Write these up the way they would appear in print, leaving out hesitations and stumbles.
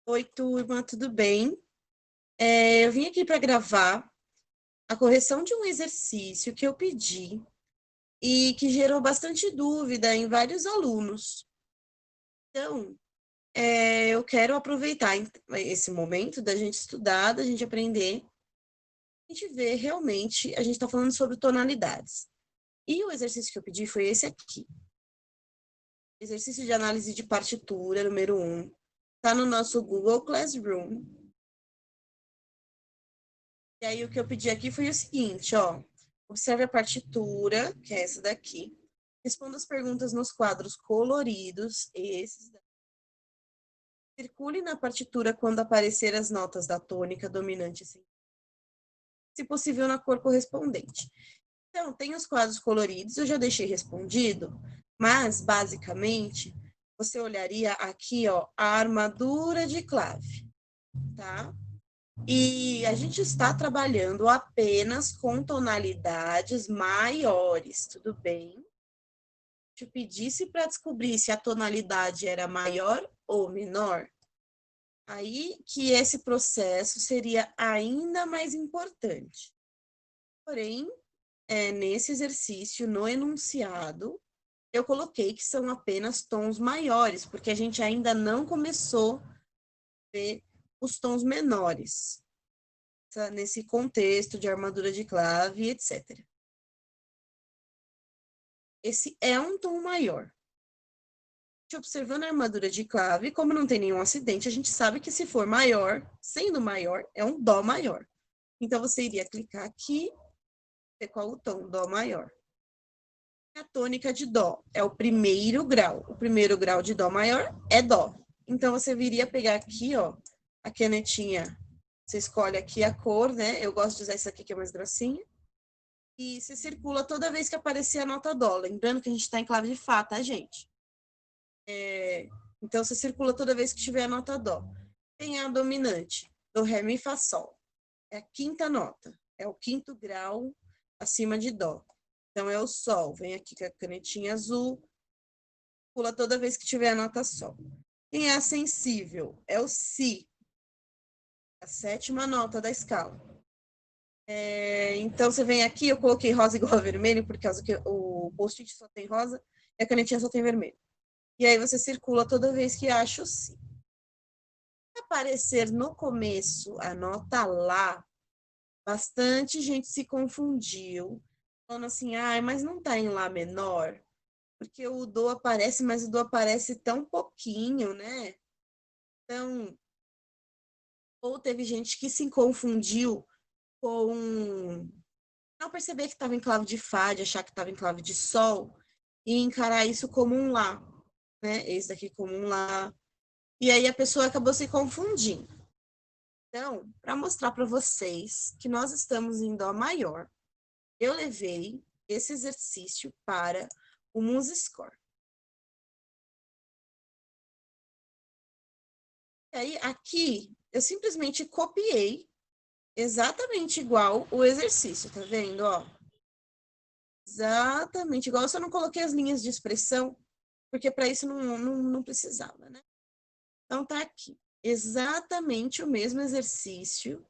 Oi, turma, tudo bem? Eu vim aqui para gravar a correção de um exercício que eu pedi e que gerou bastante dúvida em vários alunos. Então, eu quero aproveitar esse momento da gente estudar, da gente aprender, a gente ver realmente, a gente está falando sobre tonalidades. E o exercício que eu pedi foi esse aqui. Exercício de análise de partitura, número 1. Está no nosso Google Classroom. E aí o que eu pedi aqui foi o seguinte, ó. Observe a partitura, que é essa daqui. Responda as perguntas nos quadros coloridos, esses daqui. Circule na partitura quando aparecer as notas da tônica dominante, se possível na cor correspondente. Então, tem os quadros coloridos, eu já deixei respondido, mas, basicamente, você olharia aqui, ó, a armadura de clave, tá? E a gente está trabalhando apenas com tonalidades maiores, tudo bem? Se eu pedisse para descobrir se a tonalidade era maior ou menor, aí que esse processo seria ainda mais importante. Porém, nesse exercício, no enunciado, eu coloquei que são apenas tons maiores, porque a gente ainda não começou a ver os tons menores, nesse contexto de armadura de clave, etc. Esse é um tom maior. Observando a armadura de clave, como não tem nenhum acidente, a gente sabe que se for maior, sendo maior, é um dó maior. Então, você iria clicar aqui, ver qual o tom, dó maior. A tônica de dó é o primeiro grau. O primeiro grau de dó maior é dó. Então, você viria pegar aqui, ó, a canetinha. Você escolhe aqui a cor, né? Eu gosto de usar essa aqui que é mais grossinha. E se circula toda vez que aparecer a nota dó. Lembrando que a gente está em clave de Fá, tá, gente? Então, você circula toda vez que tiver a nota dó. Tem a dominante, do ré, mi, fá, sol. É a quinta nota, é o quinto grau acima de dó. Então, é o sol. Vem aqui com a canetinha azul, pula toda vez que tiver a nota sol. Quem é a sensível? É o si, a sétima nota da escala. Então, você vem aqui, eu coloquei rosa igual a vermelho, por causa que o post-it só tem rosa e a canetinha só tem vermelho. E aí você circula toda vez que acha o si. Se aparecer no começo a nota lá, bastante gente se confundiu, falando assim, mas não tá em lá menor, porque o dó aparece, mas o dó aparece tão pouquinho, né? Então, ou teve gente que se confundiu com não perceber que estava em clave de Fá, de achar que estava em clave de Sol, e encarar isso como um Lá, né? Esse daqui como um Lá. E aí a pessoa acabou se confundindo. Então, para mostrar para vocês que nós estamos em Dó maior, eu levei esse exercício para o MuseScore. E aí, aqui, eu simplesmente copiei exatamente igual o exercício, tá vendo? Ó, exatamente igual, eu só não coloquei as linhas de expressão, porque para isso não precisava, né? Então, tá aqui. Exatamente o mesmo exercício.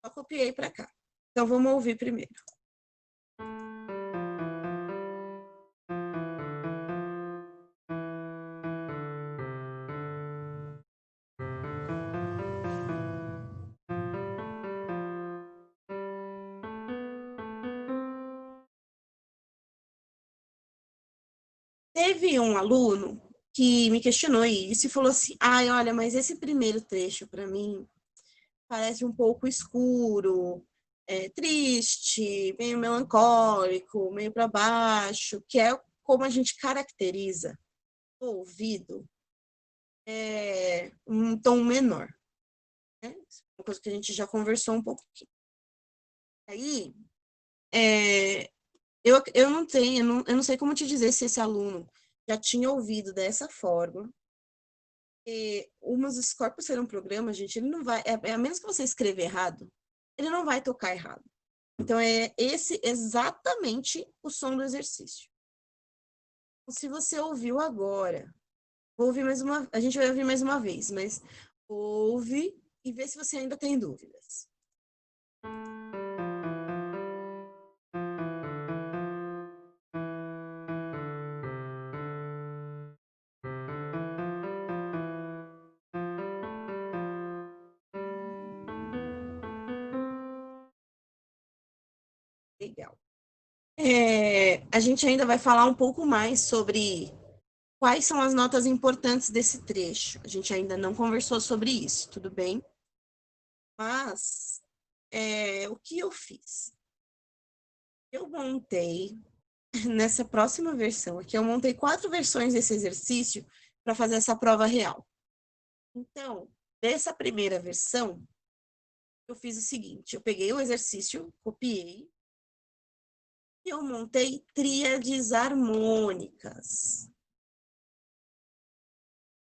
Só copiei para cá. Então, vamos ouvir primeiro. Teve um aluno que me questionou isso e falou assim: ai, olha, mas esse primeiro trecho para mim parece um pouco escuro, triste, meio melancólico, meio para baixo, que é como a gente caracteriza o ouvido, um tom menor. Né? Uma coisa que a gente já conversou um pouquinho. Aí, eu não tenho, eu não sei como te dizer se esse aluno já tinha ouvido dessa forma. O MuseScore, por ser um programa, gente, ele não vai, a menos que você escreva errado, ele não vai tocar errado. Então, é esse exatamente o som do exercício. Se você ouviu agora A gente vai ouvir mais uma vez, mas ouve e vê se você ainda tem dúvidas. Legal. A gente ainda vai falar um pouco mais sobre quais são as notas importantes desse trecho. A gente ainda não conversou sobre isso, tudo bem? Mas o que eu fiz? Eu montei, nessa próxima versão aqui, eu montei 4 versões desse exercício para fazer essa prova real. Então, dessa primeira versão, eu fiz o seguinte: eu peguei o exercício, copiei, e eu montei tríades harmônicas.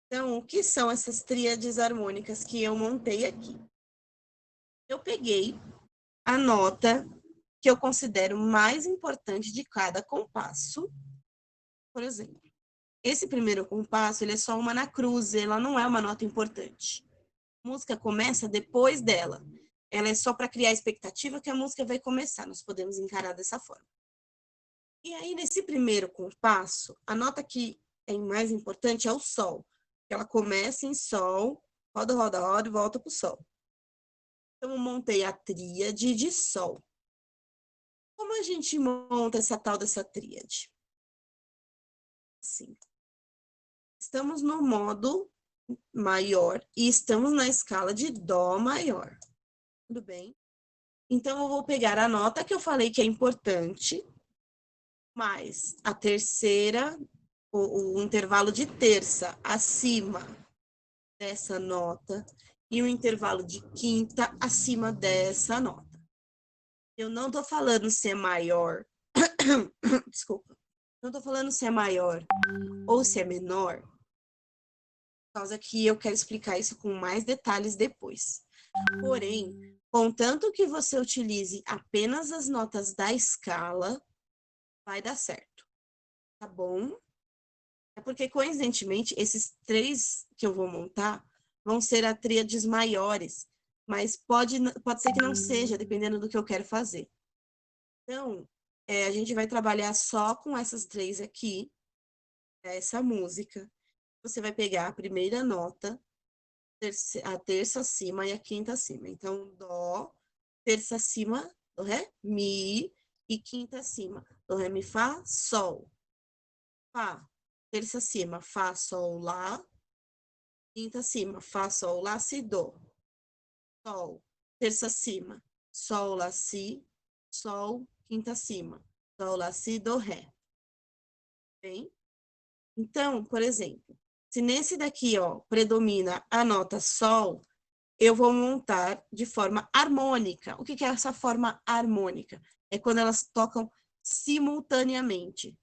Então, o que são essas tríades harmônicas que eu montei aqui? Eu peguei a nota que eu considero mais importante de cada compasso. Por exemplo, esse primeiro compasso, ele é só uma na cruz, ela não é uma nota importante. A música começa depois dela. Ela é só para criar a expectativa que a música vai começar. Nós podemos encarar dessa forma. E aí, nesse primeiro compasso, a nota que é mais importante é o sol. Ela começa em sol, roda, roda, roda e volta para o sol. Então, eu montei a tríade de sol. Como a gente monta essa tal dessa tríade? Assim, estamos no modo maior e estamos na escala de dó maior. Tudo bem? Então, eu vou pegar a nota que eu falei que é importante, mais a terceira, o intervalo de terça acima dessa nota e o intervalo de quinta acima dessa nota. Eu não tô falando se é maior, desculpa, não tô falando se é maior ou se é menor, por causa que eu quero explicar isso com mais detalhes depois. Porém, contanto que você utilize apenas as notas da escala, vai dar certo, tá bom? É porque, coincidentemente, esses 3 que eu vou montar vão ser a tríades maiores, mas pode ser que não seja, dependendo do que eu quero fazer. Então, a gente vai trabalhar só com essas 3 aqui, essa música. Você vai pegar a primeira nota, a terça acima e a quinta acima. Então, dó, terça acima, do ré, mi, e quinta acima, do ré, mi, fá, sol. Fá, terça acima, fá, sol, lá. Quinta acima, fá, sol, lá, si, dó. Sol, terça acima, sol, lá, si, sol, quinta acima, sol, lá, si, dó, ré. Bem? Então, por exemplo, se nesse daqui, ó, predomina a nota sol, eu vou montar de forma harmônica. O que é essa forma harmônica? É quando elas tocam simultaneamente,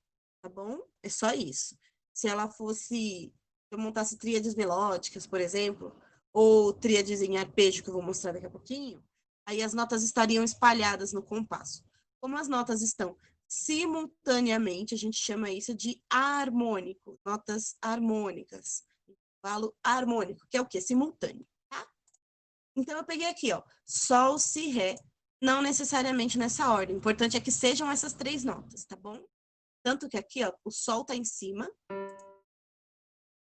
tá bom? É só isso. Se ela fosse, se eu montasse tríades melódicas, por exemplo, ou tríades em arpejo, que eu vou mostrar daqui a pouquinho, aí as notas estariam espalhadas no compasso. Como as notas estão simultaneamente, a gente chama isso de harmônico, notas harmônicas. Falo harmônico, que é o quê? Simultâneo. Então, eu peguei aqui, ó, sol, si, ré, não necessariamente nessa ordem. O importante é que sejam essas 3 notas, tá bom? Tanto que aqui, ó, o sol tá em cima,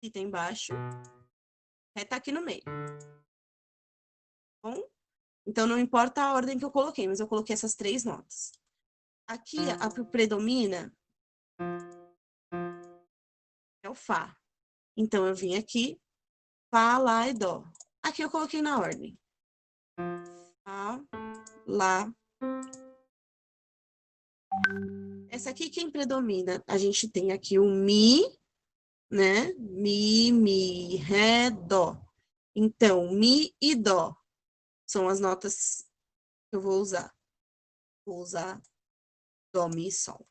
si tá embaixo, ré tá aqui no meio, tá bom? Então, não importa a ordem que eu coloquei, mas eu coloquei essas 3 notas. Aqui, a que predomina é o fá. Então, eu vim aqui, fá, lá e dó. Aqui eu coloquei na ordem. Fá, lá. Essa aqui, quem predomina? A gente tem aqui o mi, né? Mi, ré, dó. Então, mi e dó são as notas que eu vou usar. Vou usar dó, mi e sol.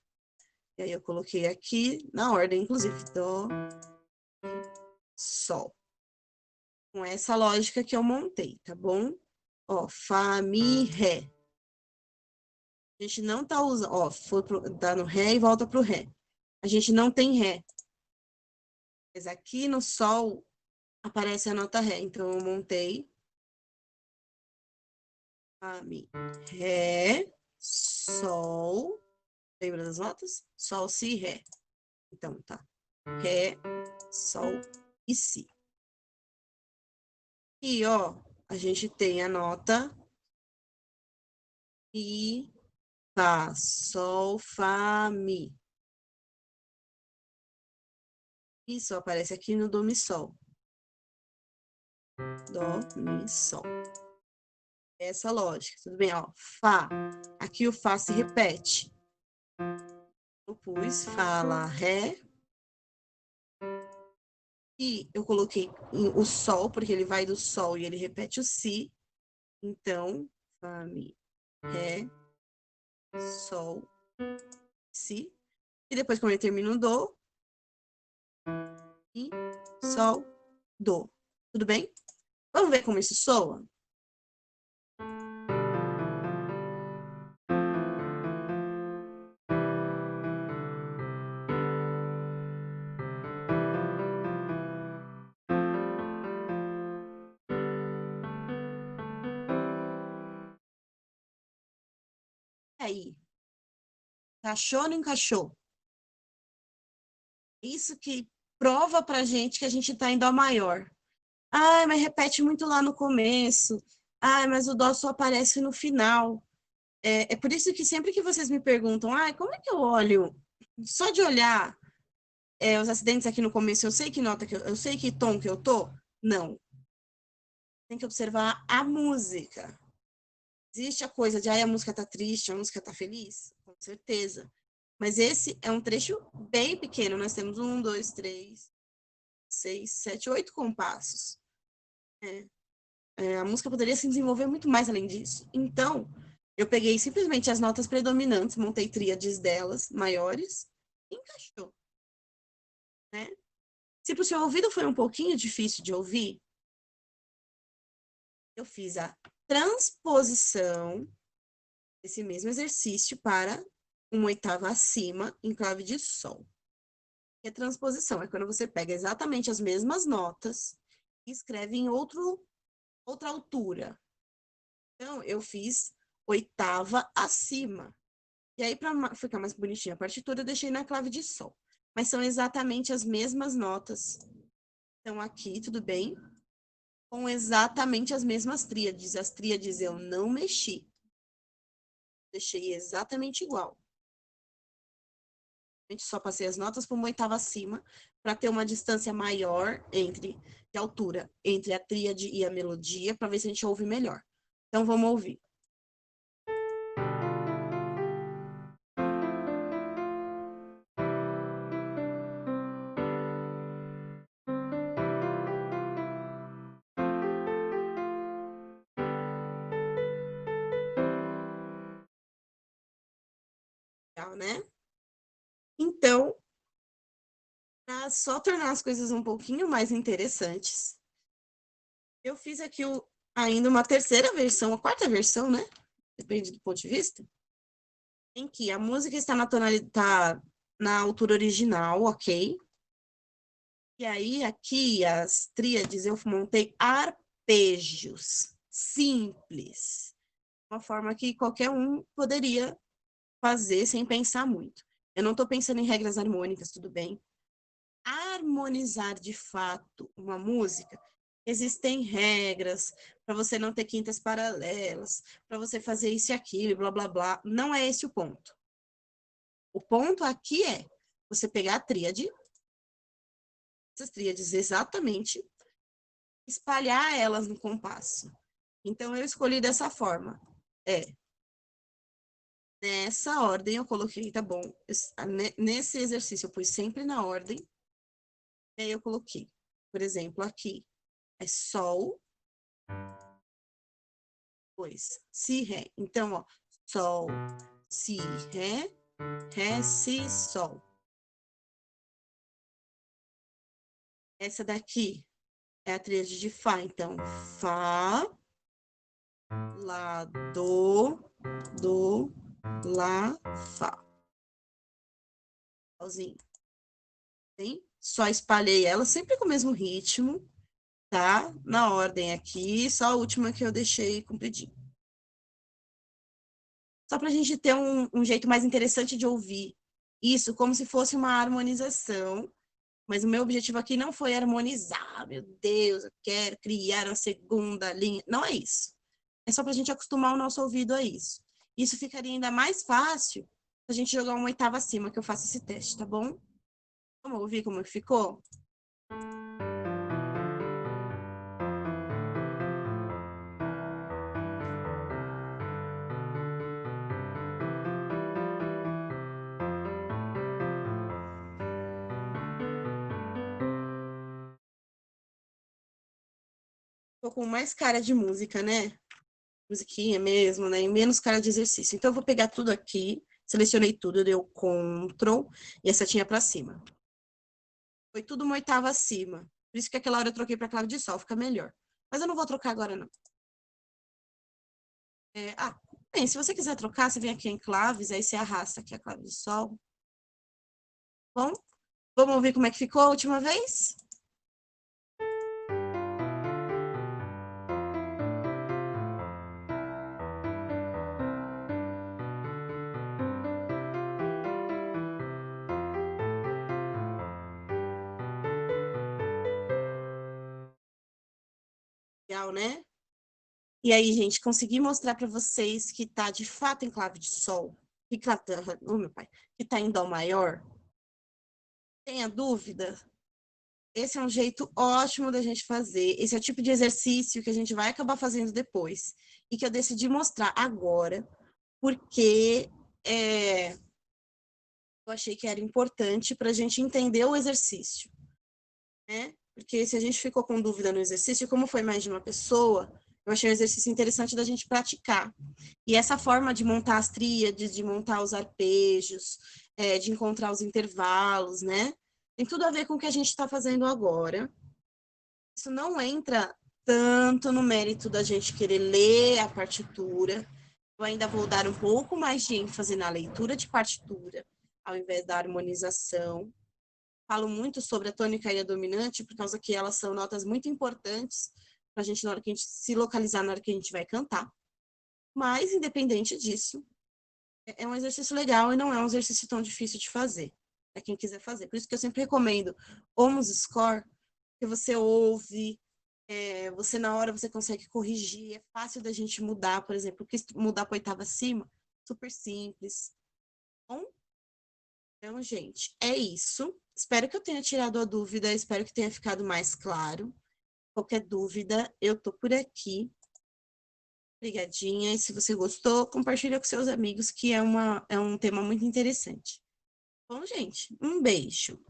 E aí eu coloquei aqui na ordem, inclusive, dó, mi, sol. Com essa lógica que eu montei, tá bom? Ó, fá, mi, ré. A gente não tá usando, ó, tá no ré e volta pro ré. A gente não tem ré. Mas aqui no Sol aparece a nota Ré. Então, eu montei Fá, Mi, Ré, Sol. Lembra das notas? Sol, Si, Ré. Então, tá. Ré, Sol e Si. E, ó, a gente tem a nota Mi, Fá, Sol, Fá, Mi. Isso aparece aqui no Dó, Mi, Sol. Dó, Mi, Sol. Essa lógica, tudo bem? Ó, Fá. Aqui o Fá se repete. Eu pus Fá, Lá, Ré. E eu coloquei o Sol, porque ele vai do Sol e ele repete o Si. Então, Fá, Mi, Ré, Sol, Si. E depois, como ele termina o Dó, Mi, Sol, Dó. Tudo bem? Vamos ver como isso soa? E aí, encaixou ou não encaixou? Isso que prova pra gente que a gente tá em Dó maior. Ai, mas repete muito lá no começo. Ai, mas o dó só aparece no final. É por isso que sempre que vocês me perguntam, ai, como é que eu olho? Só de olhar os acidentes aqui no começo, eu sei que nota que eu sei que tom que eu tô? Não. Tem que observar a música. Existe a coisa de, ai, a música tá triste, a música tá feliz? Com certeza. Mas esse é um trecho bem pequeno. Nós temos 1, 2, 3, 6, 7, 8 compassos. É. A música poderia se desenvolver muito mais além disso. Então, eu peguei simplesmente as notas predominantes, montei tríades delas, maiores, e encaixou, né? Se para o seu ouvido foi um pouquinho difícil de ouvir, eu fiz a transposição desse mesmo exercício para uma oitava acima em clave de Sol. E a transposição é quando você pega exatamente as mesmas notas e escreve em outra altura. Então, eu fiz oitava acima. E aí, para ficar mais bonitinha a partitura, eu deixei na clave de Sol. Mas são exatamente as mesmas notas. Então, aqui, tudo bem? Com exatamente as mesmas tríades. As tríades eu não mexi. Deixei exatamente igual. A gente só passei as notas para uma oitava acima, para ter uma distância maior de altura entre a tríade e a melodia, para ver se a gente ouve melhor. Então, vamos ouvir. Legal, né? Então, para só tornar as coisas um pouquinho mais interessantes, eu fiz aqui ainda uma terceira versão, a quarta versão, né? Depende do ponto de vista. Em que a música está na tonalidade, tá na altura original, ok? E aí, aqui, as tríades, eu montei arpejos simples. Uma forma que qualquer um poderia fazer sem pensar muito. Eu não estou pensando em regras harmônicas, tudo bem? Harmonizar de fato uma música, existem regras para você não ter quintas paralelas, para você fazer isso e aquilo, blá blá blá. Não é esse o ponto. O ponto aqui é você pegar a tríade, essas tríades exatamente, espalhar elas no compasso. Então eu escolhi dessa forma. Nessa ordem eu coloquei, tá bom? Nesse exercício eu pus sempre na ordem. E aí eu coloquei, por exemplo, aqui é Sol, depois Si, Ré. Então, ó, Sol, Si, Ré, Ré, Si, Sol. Essa daqui é a tríade de Fá. Então, Fá, Lá, Do, Lá, Fá. Solzinho. Tem? só espalhei ela sempre com o mesmo ritmo, tá? Na ordem aqui, só a última que eu deixei compridinho. Só para a gente ter um jeito mais interessante de ouvir isso, como se fosse uma harmonização. Mas o meu objetivo aqui não foi harmonizar, meu Deus, eu quero criar uma segunda linha. Não é isso. É só para a gente acostumar o nosso ouvido a isso. Isso ficaria ainda mais fácil se a gente jogar uma oitava acima, que eu faço esse teste, tá bom? Vamos ouvir como ficou? Tô com mais cara de música, né? Musiquinha mesmo, né? E menos cara de exercício. Então, eu vou pegar tudo aqui, selecionei tudo, deu Ctrl e a setinha para cima. Foi tudo uma oitava acima. Por isso que aquela hora eu troquei para clave de sol, fica melhor. Mas eu não vou trocar agora, não. Bem, se você quiser trocar, você vem aqui em claves, aí você arrasta aqui a clave de sol. Bom, vamos ouvir como é que ficou a última vez? Legal, né? E aí, gente, consegui mostrar para vocês que tá de fato em clave de sol. Que clave, oh, meu pai, que tá em dó maior. Tenha dúvida? Esse é um jeito ótimo da gente fazer. Esse é o tipo de exercício que a gente vai acabar fazendo depois. E que eu decidi mostrar agora, porque eu achei que era importante para a gente entender o exercício, né? Porque se a gente ficou com dúvida no exercício, como foi mais de uma pessoa, eu achei um exercício interessante da gente praticar. E essa forma de montar as tríades, de montar os arpejos, de encontrar os intervalos, né? Tem tudo a ver com o que a gente está fazendo agora. Isso não entra tanto no mérito da gente querer ler a partitura. Eu ainda vou dar um pouco mais de ênfase na leitura de partitura, ao invés da harmonização. Falo muito sobre a tônica e a dominante, por causa que elas são notas muito importantes para a gente, na hora que a gente se localizar, na hora que a gente vai cantar. Mas, independente disso, é um exercício legal e não é um exercício tão difícil de fazer, para quem quiser fazer. Por isso que eu sempre recomendo Omos Score, que você ouve, você na hora você consegue corrigir, é fácil da gente mudar, por exemplo, mudar para oitava acima, super simples. Bom, então, gente, é isso. Espero que eu tenha tirado a dúvida, espero que tenha ficado mais claro. Qualquer dúvida, eu tô por aqui. Obrigadinha. E se você gostou, compartilha com seus amigos, que é um tema muito interessante. Bom, gente, um beijo.